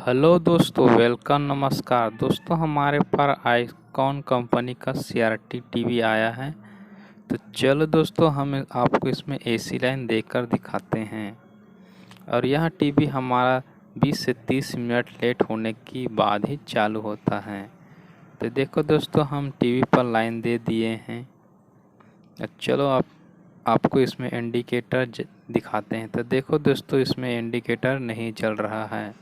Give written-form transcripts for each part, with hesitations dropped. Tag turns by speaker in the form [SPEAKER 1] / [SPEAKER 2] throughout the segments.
[SPEAKER 1] Hello दोस्तों, welcome. नमस्कार दोस्तों, हमारे पर आईकॉन कंपनी का सीआरटी टीवी आया है। तो चलो दोस्तों, हम आपको इसमें एसी लाइन देकर दिखाते हैं। और यह टीवी हमारा 20 से 30 मिनट लेट होने की बाद ही चालू होता है। तो देखो दोस्तों, हम टीवी पर लाइन दे दिए हैं। चलो आपको इसमें इंडिकेटर दिखाते हैं। तो देखो दोस्तों, इसमें इंडिकेटर नहीं चल रहा है।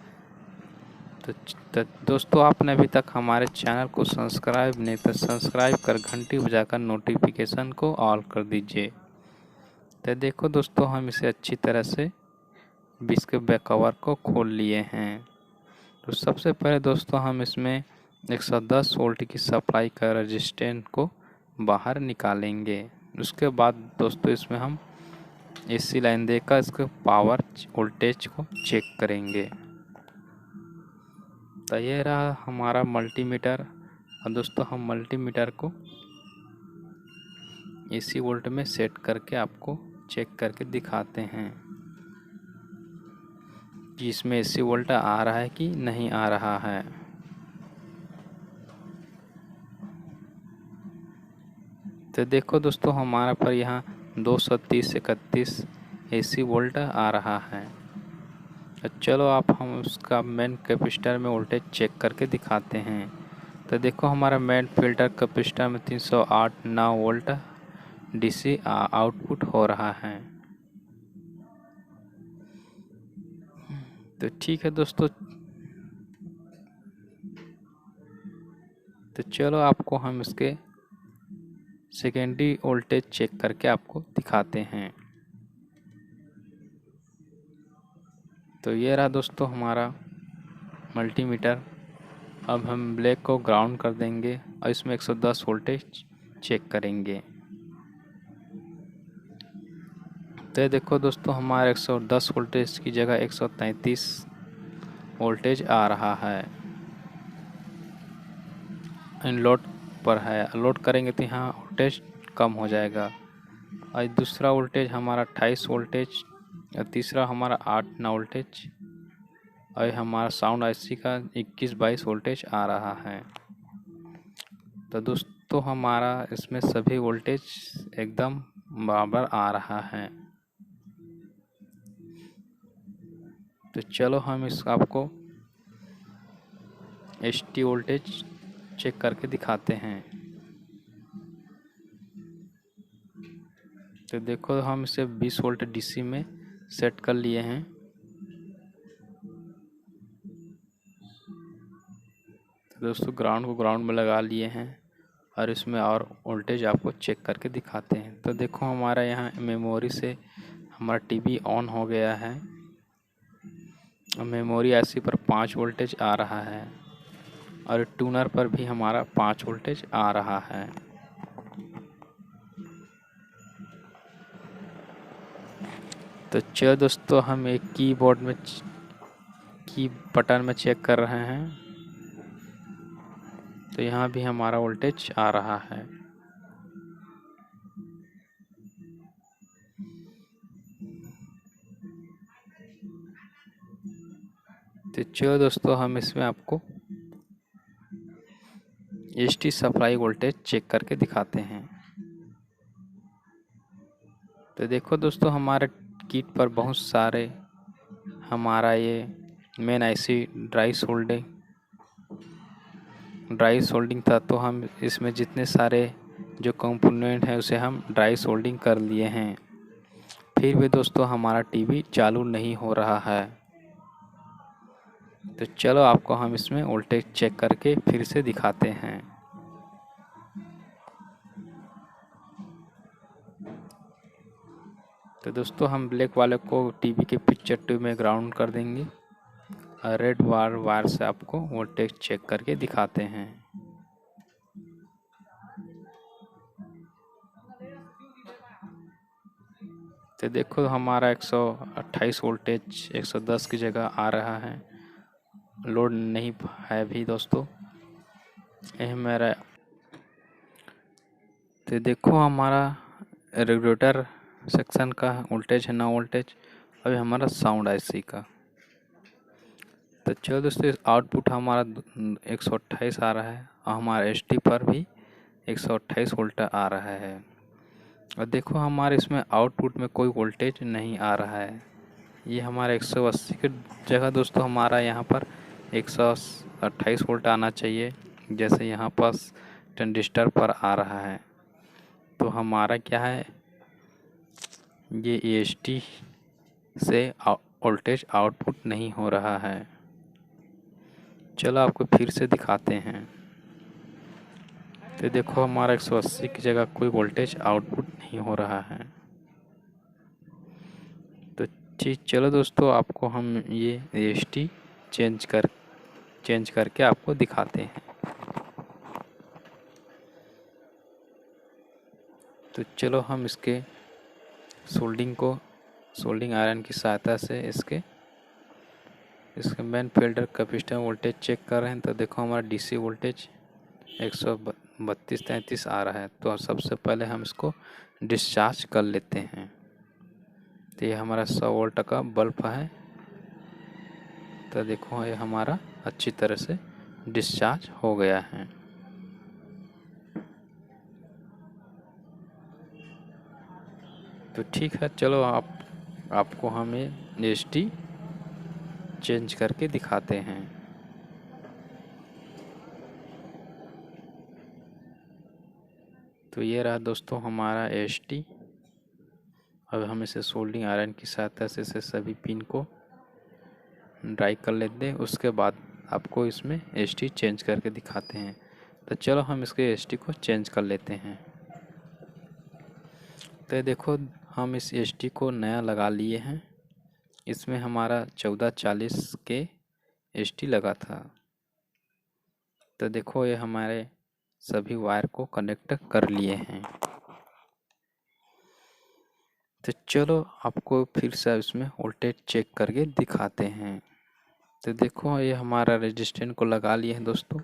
[SPEAKER 1] तो दोस्तों, आपने अभी तक हमारे चैनल को सब्सक्राइब नहीं तो सब्सक्राइब कर घंटी बजाकर नोटिफिकेशन को ऑल कर दीजिए। तो देखो दोस्तों, हम इसे अच्छी तरह से इसके बैक कवर को खोल लिए हैं। तो सबसे पहले दोस्तों, हम इसमें 110 वोल्ट की सप्लाई का रेजिस्टेंस को बाहर निकालेंगे। उसके बाद दोस्तों, इसमें हम एसी लाइन देकर इसके पावर वोल्टेज को चेक करेंगे। तो ये रहा हमारा मल्टीमीटर। और दोस्तों, हम मल्टीमीटर को एसी वोल्ट में सेट करके आपको चेक करके दिखाते हैं कि इसमें एसी वोल्ट आ रहा है कि नहीं आ रहा है। तो देखो दोस्तों, हमारा पर यहाँ 230-31 एसी वोल्ट आ रहा है। तो चलो हम उसका मेन कैपेसिटर में वोल्टेज चेक करके दिखाते हैं। तो देखो, हमारा मेन फिल्टर कैपेसिटर में 308 वोल्ट डीसी आउटपुट हो रहा है। तो ठीक है दोस्तों, तो चलो आपको हम इसके सेकेंडरी वोल्टेज चेक करके आपको दिखाते हैं। तो ये रहा दोस्तों हमारा मल्टीमीटर। अब हम ब्लैक को ग्राउंड कर देंगे और इसमें 110 वोल्टेज चेक करेंगे। तो देखो दोस्तों, हमारे 110 वोल्टेज की जगह 133 वोल्टेज आ रहा है। इन लोड पर है, लोड करेंगे तो यहाँ वोल्टेज कम हो जाएगा। और दूसरा वोल्टेज हमारा 28 वोल्टेज और तीसरा हमारा 8-9 वोल्टेज और हमारा साउंड आईसी का 21-22 वोल्टेज आ रहा है। तो दोस्तों, हमारा इसमें सभी वोल्टेज एकदम बराबर आ रहा है। तो चलो हम इस आपको एचटी वोल्टेज चेक करके दिखाते हैं। तो देखो, हम इसे 20 वोल्ट डीसी में सेट कर लिए हैं। तो दोस्तों, ग्राउंड को ग्राउंड में लगा लिए हैं और इसमें और वोल्टेज आपको चेक करके दिखाते हैं। तो देखो, हमारा यहाँ मेमोरी से हमारा टीवी ऑन हो गया है। मेमोरी आईसी पर 5 वोल्टेज आ रहा है और ट्यूनर पर भी हमारा 5 वोल्टेज आ रहा है। तो चलो दोस्तों, हम एक कीबोर्ड में की बटन में चेक कर रहे हैं। तो यहाँ भी हमारा वोल्टेज आ रहा है। तो चलो दोस्तों, हम इसमें आपको एचटी सप्लाई वोल्टेज चेक करके दिखाते हैं। तो देखो दोस्तों, हमारे किट पर बहुत सारे हमारा ये मेन आईसी ड्राई सोल्डिंग था। तो हम इसमें जितने सारे जो कंपोनेंट हैं उसे हम ड्राई सोल्डिंग कर लिए हैं। फिर भी दोस्तों, हमारा टीवी चालू नहीं हो रहा है। तो चलो आपको हम इसमें वोल्टेज चेक करके फिर से दिखाते हैं। तो दोस्तों, हम ब्लैक वाले को टीवी के पिक्चर ट्यूब में ग्राउंड कर देंगे और रेड वायर से आपको वोल्टेज चेक करके दिखाते हैं। तो देखो, हमारा 128 वोल्टेज 110 की जगह आ रहा है। लोड नहीं है भी दोस्तों, यह मेरा। तो देखो, हमारा रेगुलेटर सेक्शन का वोल्टेज है 9 वोल्टेज। अभी हमारा साउंड आईसी का तो चलो दोस्तों, आउटपुट हमारा 128 आ रहा है और हमारा एसटी पर भी 128 वोल्ट आ रहा है। और देखो हमारे इसमें आउटपुट में कोई वोल्टेज नहीं आ रहा है। ये हमारा 180 की जगह दोस्तों हमारा यहाँ पर 128 वोल्ट आना चाहिए, जैसे यहाँ पर ट्रांजिस्टर पर आ रहा है। तो हमारा क्या है, ये एएसटी से वोल्टेज आउटपुट नहीं हो रहा है। चलो आपको फिर से दिखाते हैं। तो देखो हमारा 180 की जगह कोई वोल्टेज आउटपुट नहीं हो रहा है। तो चलो दोस्तों, आपको हम ये एएसटी चेंज करके आपको दिखाते हैं। तो चलो हम इसके सोल्डिंग आयरन की सहायता से इसके main filter capacitor voltage check कर रहे हैं। तो देखो हमारा डीसी वोल्टेज 132-33 आ रहा है। तो सबसे पहले हम इसको डिस्चार्ज कर लेते हैं। तो ये हमारा 100 वोल्ट का बल्ब है। तो देखो ये हमारा अच्छी तरह से डिस्चार्ज हो गया है। तो ठीक है, चलो आपको हम ये एएसटी चेंज करके दिखाते हैं। तो ये रहा दोस्तों हमारा एएसटी। अब हम इसे सोल्डिंग आयरन की सहायता से इसे सभी पिन को ड्राई कर लेते हैं। उसके बाद आपको इसमें एएसटी चेंज करके दिखाते हैं। तो चलो हम इसके एएसटी को चेंज कर लेते हैं। तो देखो हम इस एएसटी को नया लगा लिए हैं। इसमें हमारा 1440 के एएसटी लगा था। तो देखो ये हमारे सभी वायर को कनेक्ट कर लिए हैं। तो चलो आपको फिर से इसमें वोल्टेज चेक करके दिखाते हैं। तो देखो ये हमारा रेजिस्टेंस को लगा लिए हैं दोस्तों,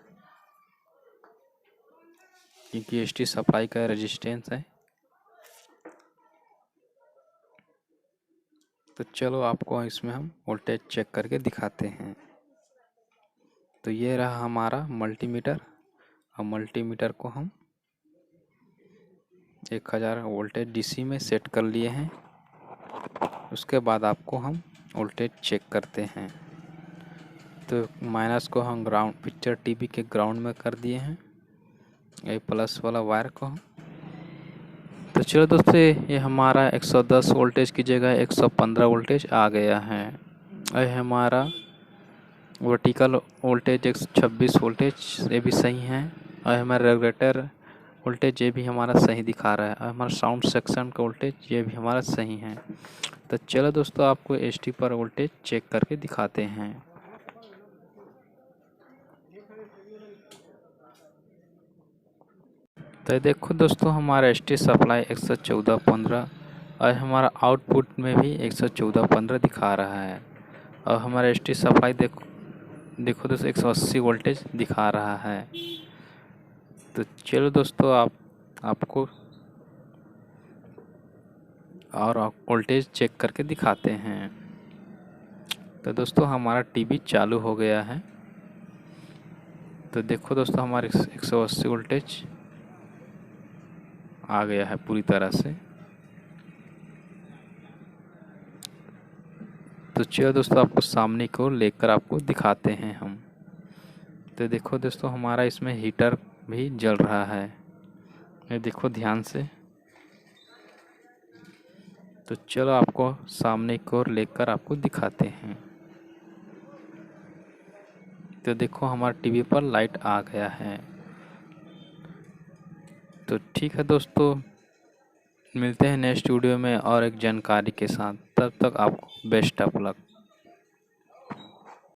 [SPEAKER 1] क्योंकि एएसटी सप्लाई का रेजिस्टेंस है। तो चलो आपको इसमें हम वोल्टेज चेक करके दिखाते हैं। तो ये रहा हमारा मल्टीमीटर, और मल्टीमीटर को हम 1000 वोल्टेज डीसी में सेट कर लिए हैं। उसके बाद आपको हम वोल्टेज चेक करते हैं। तो माइनस को हम ग्राउंड पिक्चर टीवी के ग्राउंड में कर दिए हैं, ये प्लस वाला वायर को। तो चलो दोस्तों, ये हमारा 110 वोल्टेज की जगह 115 वोल्टेज आ गया है। ये हमारा वर्टिकल वोल्टेज 126 वोल्टेज, ये भी सही है। और हमारा रेगुलेटर वोल्टेज ये भी हमारा सही दिखा रहा है। और हमारा साउंड सेक्शन का वोल्टेज ये भी हमारा सही है। तो चलो दोस्तों, आपको एएसटी पर वोल्टेज चेक करके दिखाते हैं। तो देखो दोस्तों, हमारा एएसटी सप्लाई 114.15 और हमारा आउटपुट में भी 114.15 दिखा रहा है। और हमारा एएसटी सप्लाई देखो दोस्तों 180 वोल्टेज दिखा रहा है। तो चलो दोस्तों, आपको और वोल्टेज चेक करके दिखाते हैं। तो दोस्तों हमारा टीवी चालू हो गया है। तो देखो दोस्तों, हमारे 180 वोल्टेज आ गया है पूरी तरह से। तो चलो दोस्तों, आपको सामने को लेकर आपको दिखाते हैं हम। तो देखो दोस्तों, हमारा इसमें हीटर भी जल रहा है, ये देखो ध्यान से। तो चलो आपको सामने की ओर लेकर आपको दिखाते हैं। तो देखो हमारा टीवी पर लाइट आ गया है। तो ठीक है दोस्तों, मिलते हैं नेक्स्ट वीडियो में और एक जानकारी के साथ। तब तक आपको बेस्ट ऑफ लक।